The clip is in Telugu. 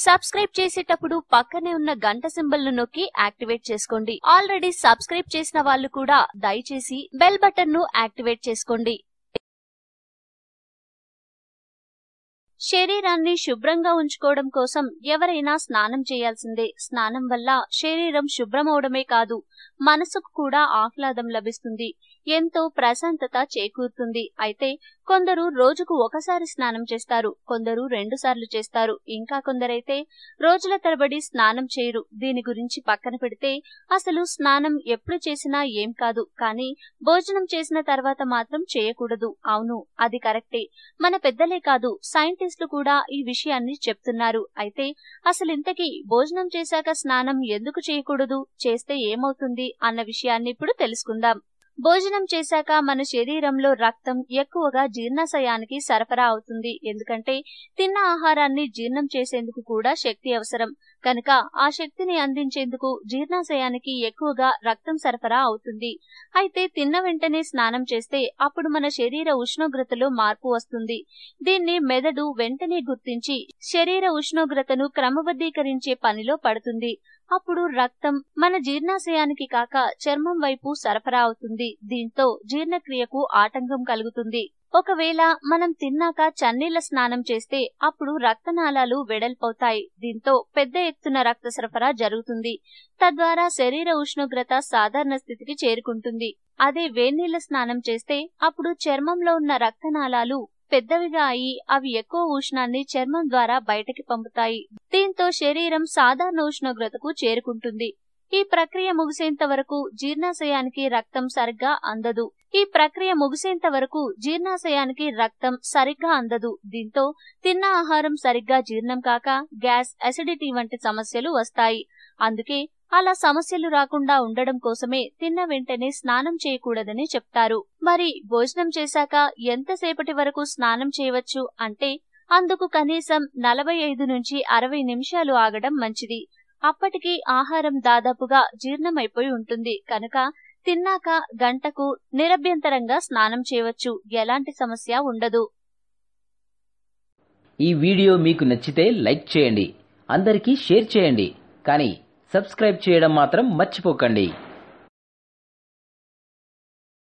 సబ్స్క్రైబ్ చేసేటప్పుడు పక్కనే ఉన్న గంట సింబల్ ను నొక్కి యాక్టివేట్ చేసుకోండి. ఆల్రెడీ సబ్స్క్రైబ్ చేసిన వాళ్ళు కూడా దయచేసి బెల్ బటన్ ను యాక్టివేట్ చేసుకోండి. శరీరాన్ని శుభ్రంగా ఉంచుకోవడం కోసం ఎవరైనా స్నానం చేయాల్సిందే. స్నానం వల్ల శరీరం శుభ్రమవడమే కాదు, మనసుకు కూడా ఆహ్లాదం లభిస్తుంది, ఎంతో ప్రశాంతత చేకూరుతుంది. అయితే కొందరు రోజుకు ఒకసారి స్నానం చేస్తారు, కొందరు 2 సార్లు చేస్తారు, ఇంకా కొందరైతే రోజుల తరబడి స్నానం చేయరు. దీని గురించి పక్కన పెడితే అసలు స్నానం ఎప్పుడు చేసినా ఏం కాదు, కానీ భోజనం చేసిన తర్వాత మాత్రం చేయకూడదు. అవును, అది కరెక్టే. మన పెద్దలే కాదు, సైంటిస్టులు కూడా ఈ విషయాన్ని చెప్తున్నారు. అయితే అసలు ఇంతకీ భోజనం చేశాక స్నానం ఎందుకు చేయకూడదు, చేస్తే ఏమవుతుంది అన్న విషయాన్ని ఇప్పుడు తెలుసుకుందాం. భోజనం చేశాక మన శరీరంలో రక్తం ఎక్కువగా జీర్ణాశయానికి సరఫరా అవుతుంది. ఎందుకంటే తిన్న ఆహారాన్ని జీర్ణం చేసేందుకు కూడా శక్తి అవసరం. కనుక ఆ శక్తిని అందించేందుకు జీర్ణాశయానికి ఎక్కువగా రక్తం సరఫరా అవుతుంది. అయితే తిన్న వెంటనే స్నానం చేస్తే అప్పుడు మన శరీర ఉష్ణోగ్రతలో మార్పు వస్తుంది. దీన్ని మెదడు వెంటనే గుర్తించి శరీర ఉష్ణోగ్రతను క్రమబద్ధీకరించే పనిలో పడుతుంది. అప్పుడు రక్తం మన జీర్ణాశయానికి కాక చర్మం వైపు సరఫరా అవుతుంది. దీంతో జీర్ణక్రియకు ఆటంకం కలుగుతుంది. ఒకవేళ మనం తిన్నాక చన్నీళ్ల స్నానం చేస్తే అప్పుడు రక్తనాళాలు వెడల్పవుతాయి. దీంతో పెద్ద ఎత్తున రక్త సరఫరా జరుగుతుంది. తద్వారా శరీర ఉష్ణోగ్రత సాధారణ స్థితికి చేరుకుంటుంది. అదే వేడినీళ్ల స్నానం చేస్తే అప్పుడు చర్మంలో ఉన్న రక్తనాళాలు పెద్దవిగా అయి అవి ఎక్కువ ఉష్ణాన్ని చర్మం ద్వారా బయటకి పంపుతాయి. దీంతో శరీరం సాధారణ ఉష్ణోగ్రతకు చేరుకుంటుంది. ఈ ప్రక్రియ ముగిసేంత వరకు జీర్ణాశయానికి రక్తం సరిగ్గా అందదు. దీంతో తిన్న ఆహారం సరిగ్గా జీర్ణం కాక గ్యాస్, అసిడిటీ వంటి సమస్యలు వస్తాయి. అందుకే అలా సమస్యలు రాకుండా ఉండడం కోసమే తిన్న వెంటనే స్నానం చేయకూడదని చెప్తారు. మరి భోజనం చేశాక ఎంతసేపటి వరకు స్నానం చేయవచ్చు అంటే అందుకు కనీసం 45 నుంచి 60 నిమిషాలు ఆగడం మంచిది. అప్పటికి ఆహారం దాదాపుగా జీర్ణమైపోయి ఉంటుంది. కనుక తిన్నాక గంటకు నిరభ్యంతరంగా స్నానం చేయవచ్చు, ఎలాంటి సమస్య ఉండదు. ఈ వీడియో మీకు నచ్చితే లైక్ చేయండి, అందరికీ షేర్ చేయండి, కానీ సబ్స్క్రైబ్ చేయడం మాత్రం మర్చిపోకండి.